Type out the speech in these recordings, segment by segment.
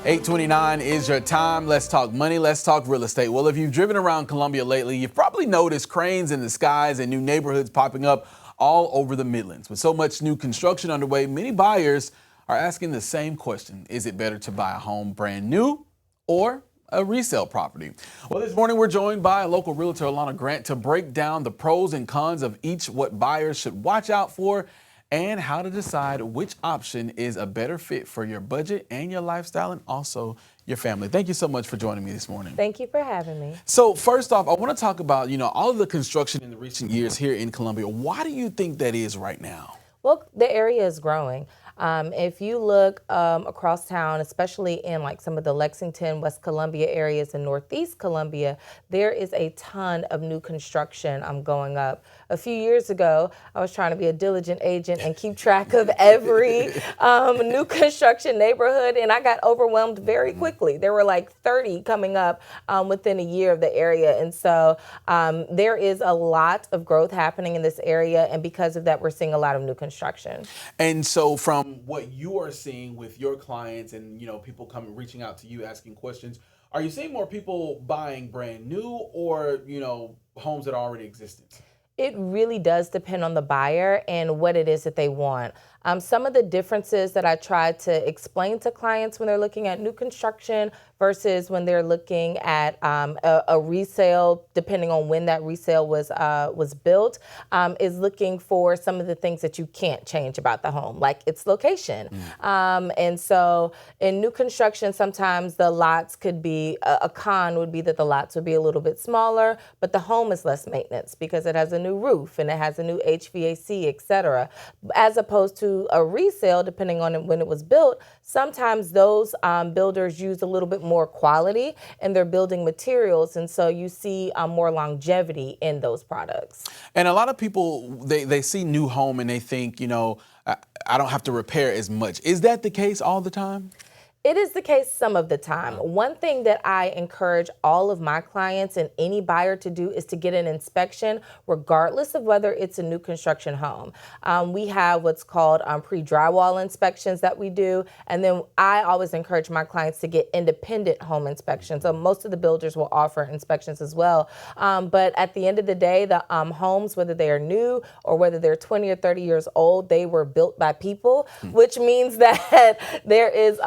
8:29 is your time. Let's talk money. Let's talk real estate. Well, if you've driven around Columbia lately, you've probably noticed cranes in the skies and new neighborhoods popping up all over the Midlands. With so much new construction underway, many buyers are asking the same question. Is it better to buy a home brand new or a resale property? Well, this morning we're joined by a local realtor, Alana Grant, to break down the pros and cons of each, what buyers should watch out for, and how to decide which option is a better fit for your budget and your lifestyle and also your family. Thank you so much for joining me this morning. Thank you for having me. So first off, I want to talk about, all of the construction in the recent years here in Columbia. Why do you think that is right now? Well, the area is growing. If you look across town, especially in like some of the Lexington, West Columbia areas and Northeast Columbia, there is a ton of new construction going up. A few years ago, I was trying to be a diligent agent and keep track of every new construction neighborhood, and I got overwhelmed very quickly. There were like 30 coming up within a year of the area, and so there is a lot of growth happening in this area, and because of that, we're seeing a lot of new construction. And so from what you are seeing with your clients and, people reaching out to you asking questions, are you seeing more people buying brand new or, homes that are already existent? It really does depend on the buyer and what it is that they want. Some of the differences that I try to explain to clients when they're looking at new construction versus when they're looking at a resale, depending on when that resale was built, is looking for some of the things that you can't change about the home, like its location. And so in new construction, sometimes the lots could be, a con would be that the lots would be a little bit smaller, but the home is less maintenance because it has a new roof and it has a new HVAC, et cetera. As opposed to a resale, depending on when it was built, sometimes those builders use a little bit more quality in their building materials, and so you see more longevity in those products. And a lot of people, they see new home and they think, I don't have to repair as much. Is that the case all the time? It is the case some of the time. One thing that I encourage all of my clients and any buyer to do is to get an inspection, regardless of whether it's a new construction home. We have what's called pre-drywall inspections that we do, and then I always encourage my clients to get independent home inspections. So most of the builders will offer inspections as well. But at the end of the day, the homes, whether they are new or whether they're 20 or 30 years old, they were built by people, which means that there is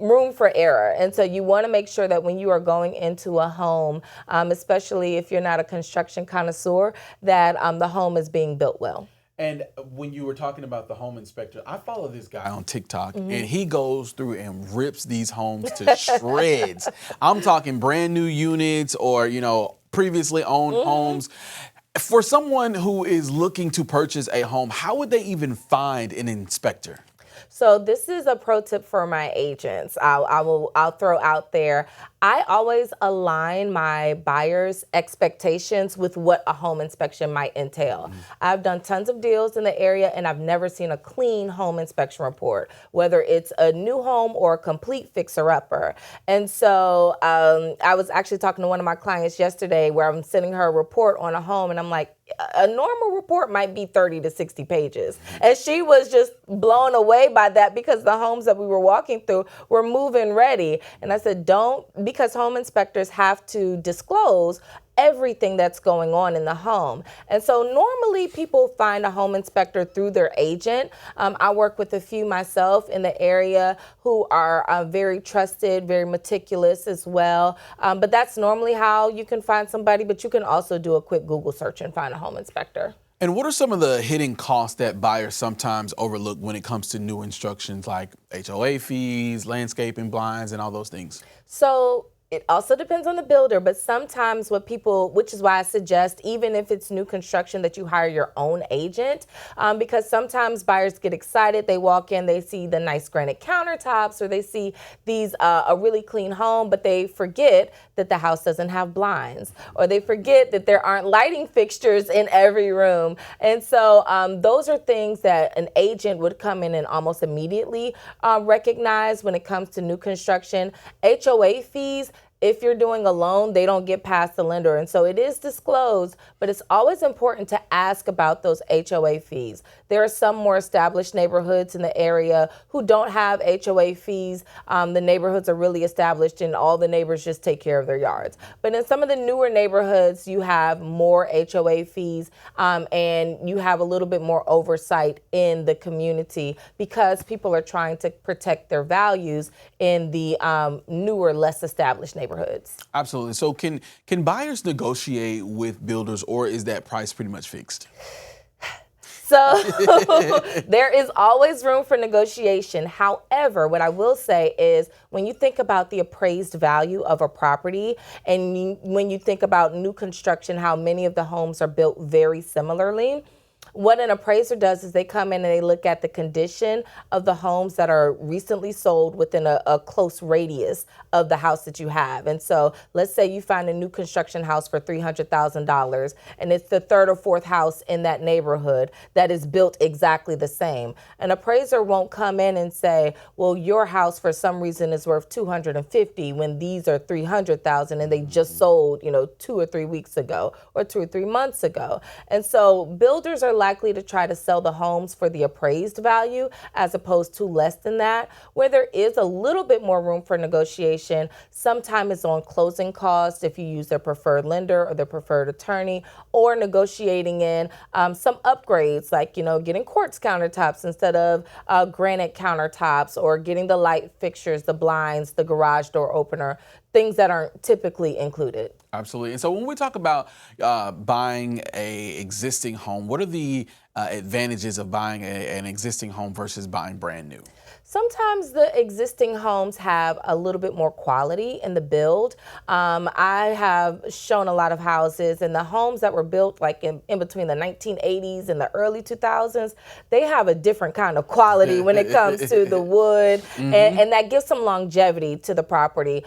room for error. And so you want to make sure that when you are going into a home, especially if you're not a construction connoisseur, that the home is being built well. And when you were talking about the home inspector, I follow this guy on TikTok, and he goes through and rips these homes to shreds. I'm talking brand new units or, previously owned homes. For someone who is looking to purchase a home, how would they even find an inspector? So this is a pro tip for my agents. I'll throw out there. I always align my buyers' expectations with what a home inspection might entail. I've done tons of deals in the area, and I've never seen a clean home inspection report, whether it's a new home or a complete fixer-upper. And so I was actually talking to one of my clients yesterday where I'm sending her a report on a home, and I'm like, a normal report might be 30 to 60 pages. And she was just blown away by that because the homes that we were walking through were move-in ready. And I said, because home inspectors have to disclose everything that's going on in the home. And so normally people find a home inspector through their agent. I work with a few myself in the area who are very trusted, very meticulous as well. But that's normally how you can find somebody, but you can also do a quick Google search and find a home inspector. And what are some of the hidden costs that buyers sometimes overlook when it comes to new instructions like HOA fees, landscaping, blinds, and all those things? So it also depends on the builder, but sometimes which is why I suggest, even if it's new construction, that you hire your own agent, because sometimes buyers get excited. They walk in, they see the nice granite countertops, or they see a really clean home, but they forget that the house doesn't have blinds, or they forget that there aren't lighting fixtures in every room. And so those are things that an agent would come in and almost immediately recognize when it comes to new construction. HOA fees, If you're doing a loan, they don't get past the lender. And so it is disclosed, but it's always important to ask about those HOA fees. There are some more established neighborhoods in the area who don't have HOA fees. The neighborhoods are really established and all the neighbors just take care of their yards. But in some of the newer neighborhoods, you have more HOA fees and you have a little bit more oversight in the community because people are trying to protect their values in the newer, less established neighborhoods. Absolutely. So can buyers negotiate with builders, or is that price pretty much fixed? So there is always room for negotiation. However, what I will say is when you think about the appraised value of a property and when you think about new construction, how many of the homes are built very similarly, what an appraiser does is they come in and they look at the condition of the homes that are recently sold within a close radius of the house that you have. And so let's say you find a new construction house for $300,000 and it's the third or fourth house in that neighborhood that is built exactly the same. An appraiser won't come in and say, well, your house for some reason is worth $250,000 when these are $300,000 and they just sold, 2 or 3 weeks ago or 2 or 3 months ago. And so builders are likely to try to sell the homes for the appraised value as opposed to less than that. Where there is a little bit more room for negotiation, sometimes it's on closing costs if you use their preferred lender or their preferred attorney, or negotiating in some upgrades like, getting quartz countertops instead of granite countertops, or getting the light fixtures, the blinds, the garage door opener, things that aren't typically included. Absolutely. And so when we talk about buying a existing home, what are the advantages of buying an existing home versus buying brand new? Sometimes the existing homes have a little bit more quality in the build. I have shown a lot of houses, and the homes that were built like in between the 1980s and the early 2000s, they have a different kind of quality when it comes to the wood, and that gives some longevity to the property.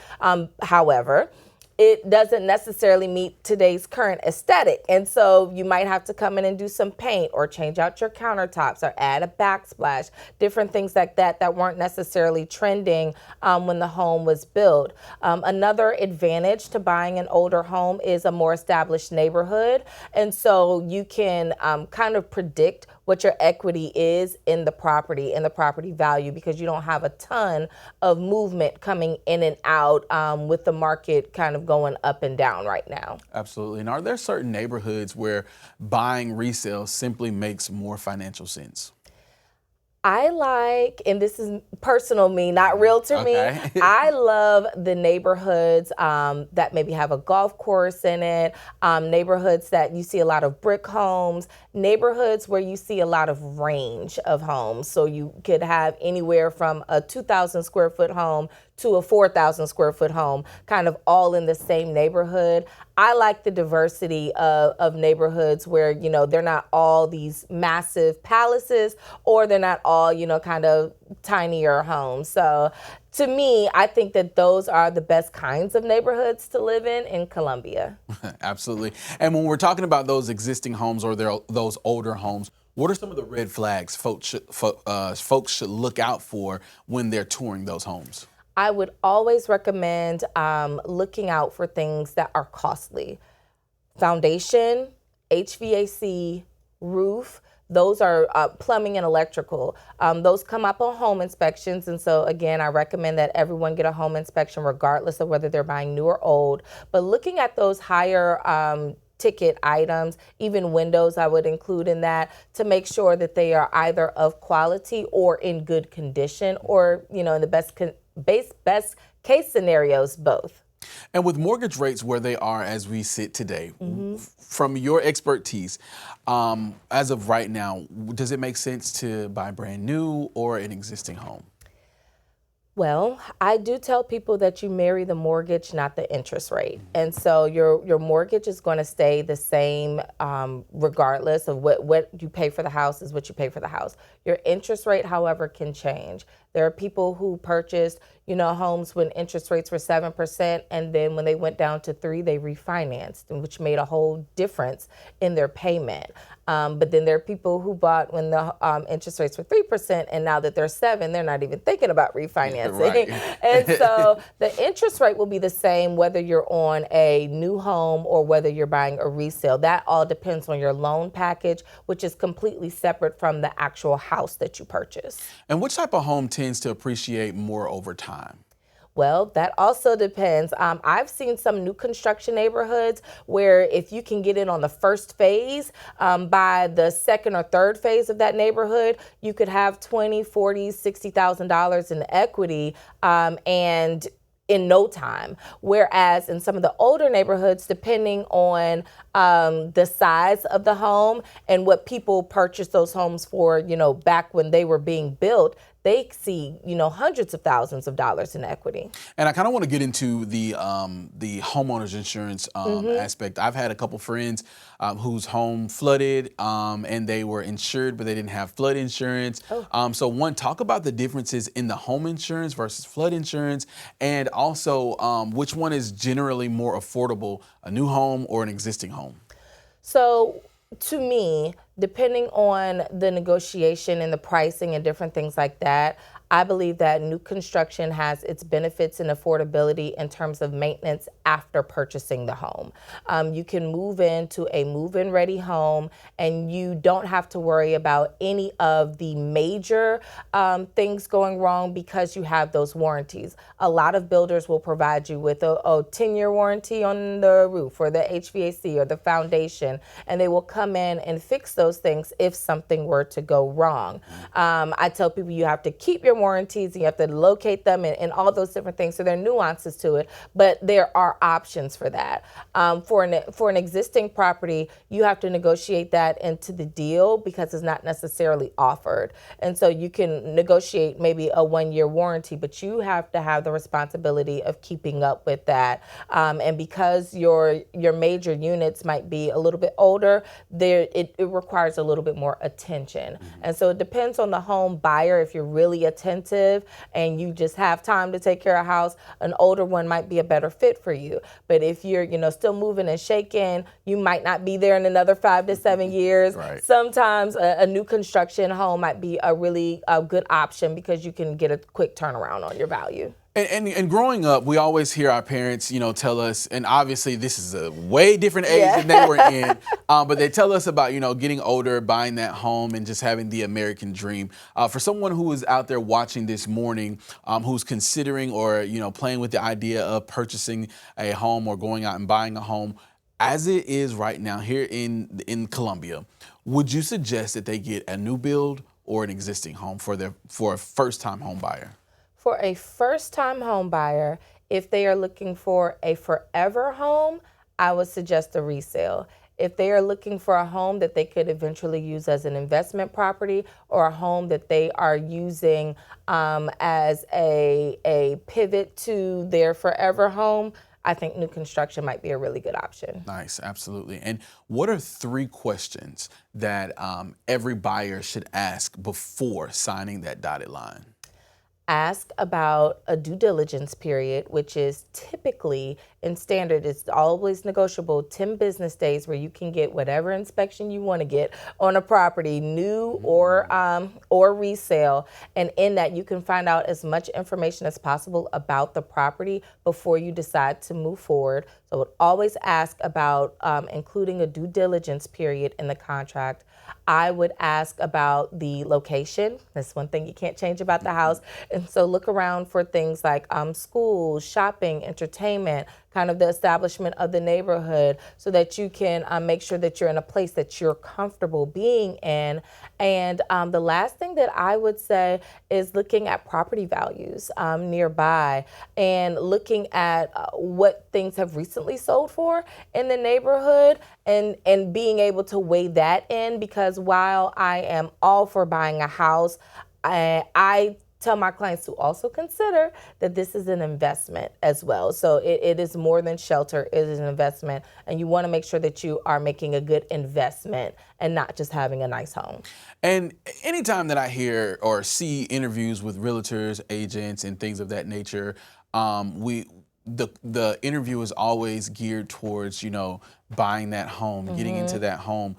However, it doesn't necessarily meet today's current aesthetic. And so you might have to come in and do some paint or change out your countertops or add a backsplash, different things like that that weren't necessarily trending when the home was built. Another advantage to buying an older home is a more established neighborhood. And so you can kind of predict what your equity is in the property and the property value, because you don't have a ton of movement coming in and out with the market kind of going up and down right now. Absolutely. And are there certain neighborhoods where buying resale simply makes more financial sense? I like, and this is personal me, not realtor me, I love the neighborhoods that maybe have a golf course in it, neighborhoods that you see a lot of brick homes, neighborhoods where you see a lot of range of homes. So you could have anywhere from a 2,000 square foot home to a 4,000 square foot home, kind of all in the same neighborhood. I like the diversity of neighborhoods where, they're not all these massive palaces, or they're not all, kind of tinier homes. So to me, I think that those are the best kinds of neighborhoods to live in Columbia. Absolutely. And when we're talking about those existing homes or those older homes, what are some of the red flags folks should look out for when they're touring those homes? I would always recommend looking out for things that are costly. Foundation, HVAC, roof, those are plumbing and electrical. Those come up on home inspections. And so again, I recommend that everyone get a home inspection regardless of whether they're buying new or old. But looking at those higher ticket items, even windows I would include in that, to make sure that they are either of quality or in good condition, or, in the best case scenarios, both. And with mortgage rates where they are as we sit today, from your expertise, as of right now, does it make sense to buy brand new or an existing home? Well, I do tell people that you marry the mortgage, not the interest rate. And so your mortgage is going to stay the same regardless of what you pay for the house is what you pay for the house. Your interest rate, however, can change. There are people who purchased, homes when interest rates were 7%, and then when they went down to 3, they refinanced, which made a whole difference in their payment. But then there are people who bought when the interest rates were 3%, and now that they're 7, they're not even thinking about refinancing. Right. And so the interest rate will be the same whether you're on a new home or whether you're buying a resale. That all depends on your loan package, which is completely separate from the actual house that you purchase. And which type of home tends to appreciate more over time? Well, that also depends. I've seen some new construction neighborhoods where if you can get in on the first phase, by the second or third phase of that neighborhood, you could have $20,000, $40,000, $60,000 in equity, and in no time. Whereas in some of the older neighborhoods, depending on the size of the home and what people purchased those homes for, back when they were being built, they see, hundreds of thousands of dollars in equity. And I kind of want to get into the homeowners insurance aspect. I've had a couple friends whose home flooded and they were insured, but they didn't have flood insurance. So one, talk about the differences in the home insurance versus flood insurance, and also which one is generally more affordable, a new home or an existing home? So to me, depending on the negotiation and the pricing and different things like that, I believe that new construction has its benefits and affordability in terms of maintenance after purchasing the home. You can move into a move-in ready home and you don't have to worry about any of the major things going wrong because you have those warranties. A lot of builders will provide you with a 10-year warranty on the roof or the HVAC or the foundation, and they will come in and fix those things if something were to go wrong. I tell people you have to keep your warranties, and you have to locate them and all those different things. So there are nuances to it, but there are options for that. For an existing property, you have to negotiate that into the deal because it's not necessarily offered. And so you can negotiate maybe a 1-year warranty, but you have to have the responsibility of keeping up with that. And because your major units might be a little bit older, it requires a little bit more attention. And so it depends on the home buyer. If you're really attentive and you just have time to take care of a house, an older one might be a better fit for you. But if you're, still moving and shaking, you might not be there in another 5 to 7 years. Right. Sometimes a new construction home might be a really good option because you can get a quick turnaround on your value. And growing up, we always hear our parents, tell us, and obviously this is a way different age than they were in, but they tell us about, getting older, buying that home, and just having the American dream. For someone who is out there watching this morning, who's considering or, playing with the idea of purchasing a home or going out and buying a home, as it is right now here in Columbia, would you suggest that they get a new build or an existing home for a first-time home buyer? For a first-time home buyer, if they are looking for a forever home, I would suggest a resale. If they are looking for a home that they could eventually use as an investment property or a home that they are using as a pivot to their forever home, I think new construction might be a really good option. Nice, absolutely. And what are 3 questions that every buyer should ask before signing that dotted line? Ask about a due diligence period, which is typically in standard, it's always negotiable, 10 business days where you can get whatever inspection you want to get on a property, new or resale. And in that, you can find out as much information as possible about the property before you decide to move forward. So I would always ask about including a due diligence period in the contract. I would ask about the location. That's one thing you can't change about the house. And so look around for things like schools, shopping, entertainment, kind of the establishment of the neighborhood so that you can make sure that you're in a place that you're comfortable being in. And the last thing that I would say is looking at property values nearby and looking at what things have recently sold for in the neighborhood and being able to weigh that in, because while I am all for buying a house, I tell my clients to also consider that this is an investment as well. So it is more than shelter, it is an investment, and you want to make sure that you are making a good investment and not just having a nice home. And anytime that I hear or see interviews with realtors, agents, and things of that nature, the interview is always geared towards, buying that home, getting into that home.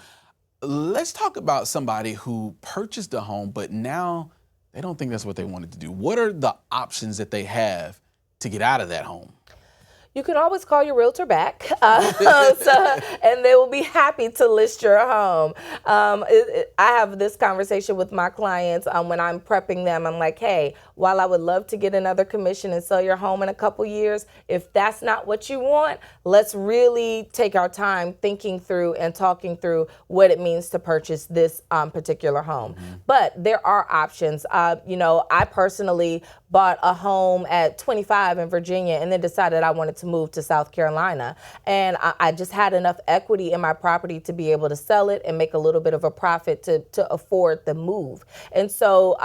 Let's talk about somebody who purchased a home, but now they don't think that's what they wanted to do. What are the options that they have to get out of that home? You can always call your realtor back, and they will be happy to list your home. I have this conversation with my clients when I'm prepping them. I'm like, hey, while I would love to get another commission and sell your home in a couple years, if that's not what you want, let's really take our time thinking through and talking through what it means to purchase this particular home. But there are options. I personally bought a home at 25 in Virginia and then decided I wanted to move to South Carolina. And I just had enough equity in my property to be able to sell it and make a little bit of a profit to afford the move. And so,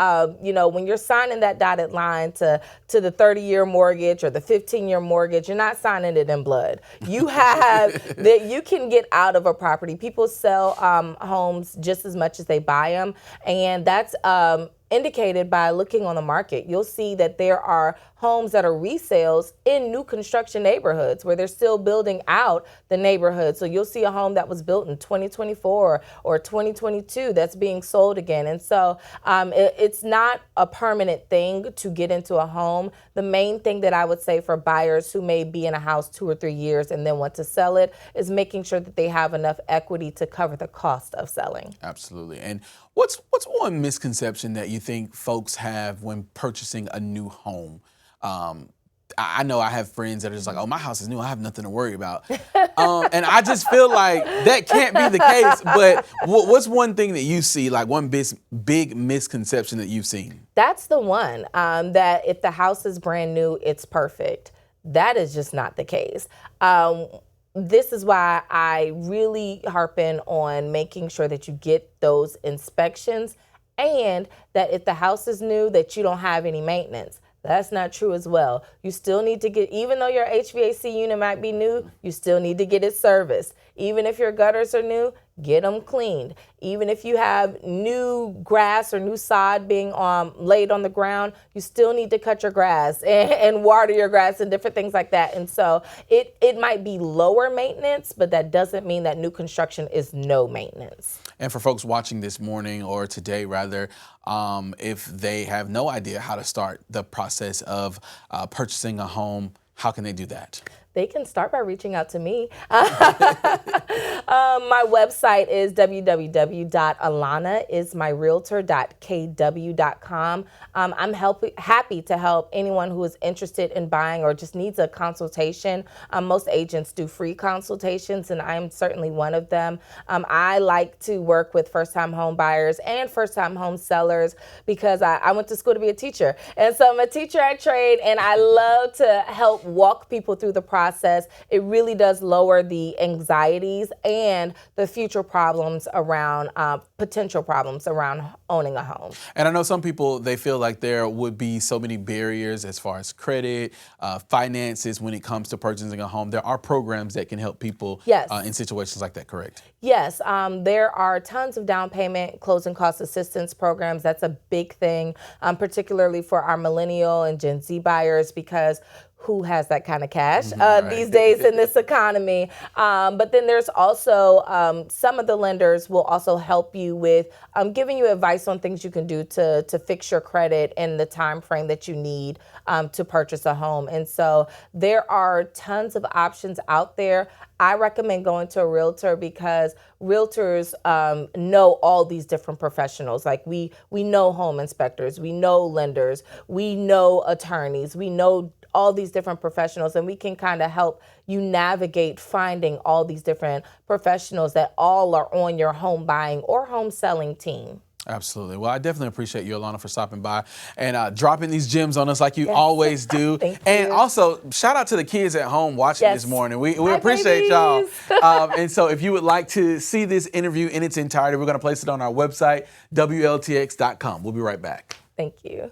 when you're signing that dotted line to the 30-year mortgage or the 15-year mortgage, you're not signing it in blood. You have that you can get out of a property. People sell homes just as much as they buy them. And that's indicated by looking on the market. You'll see that there are homes that are resales in new construction neighborhoods where they're still building out the neighborhood. So you'll see a home that was built in 2024 or 2022 that's being sold again. And so it's not a permanent thing to get into a home. The main thing that I would say for buyers who may be in a house 2 or 3 years and then want to sell it is making sure that they have enough equity to cover the cost of selling. Absolutely. And what's one misconception that you think folks have when purchasing a new home? I know I have friends that are just like, oh, my house is new, I have nothing to worry about. And I just feel like that can't be the case. But what's one thing that you see, like one big misconception that you've seen? That's the one, that if the house is brand new, it's perfect. That is just not the case. This is why I really harp in on making sure that you get those inspections, and that if the house is new, that you don't have any maintenance. That's not true as well. You still need to get, even though your HVAC unit might be new, you still need to get it serviced. Even if your gutters are new, get them cleaned. Even if you have new grass or new sod being laid on the ground, you still need to cut your grass and water your grass and different things like that. And so it might be lower maintenance, but that doesn't mean that new construction is no maintenance. And for folks watching this morning or today, rather, if they have no idea how to start the process of purchasing a home, how can they do that? They can start by reaching out to me. My website is www.alanaismyrealtor.kw.com. I'm happy to help anyone who is interested in buying or just needs a consultation. Most agents do free consultations, and I'm certainly one of them. I like to work with first-time home buyers and first-time home sellers because I went to school to be a teacher. And so I'm a teacher at trade, and I love to help walk people through the process. It really does lower the anxieties and the future problems around, potential problems around owning a home. And I know some people, they feel like there would be so many barriers as far as credit, finances when it comes to purchasing a home. There are programs that can help people in situations like that, correct? Yes, there are tons of down payment closing cost assistance programs. That's a big thing, particularly for our millennial and Gen Z buyers, because who has that kind of cash these days in this economy? But then there's also some of the lenders will also help you with giving you advice on things you can do to fix your credit in the time frame that you need to purchase a home. And so there are tons of options out there. I recommend going to a realtor because realtors know all these different professionals. Like we know home inspectors, we know lenders, we know attorneys, we know all these different professionals, and we can kind of help you navigate finding all these different professionals that all are on your home buying or home selling team. Absolutely. Well, I definitely appreciate you, Alana, for stopping by and dropping these gems on us like you always do. Thank you. And also, shout out to the kids at home watching this morning. We appreciate babies. y'all. And so if you would like to see this interview in its entirety, we're going to place it on our website, WLTX.com. We'll be right back. Thank you.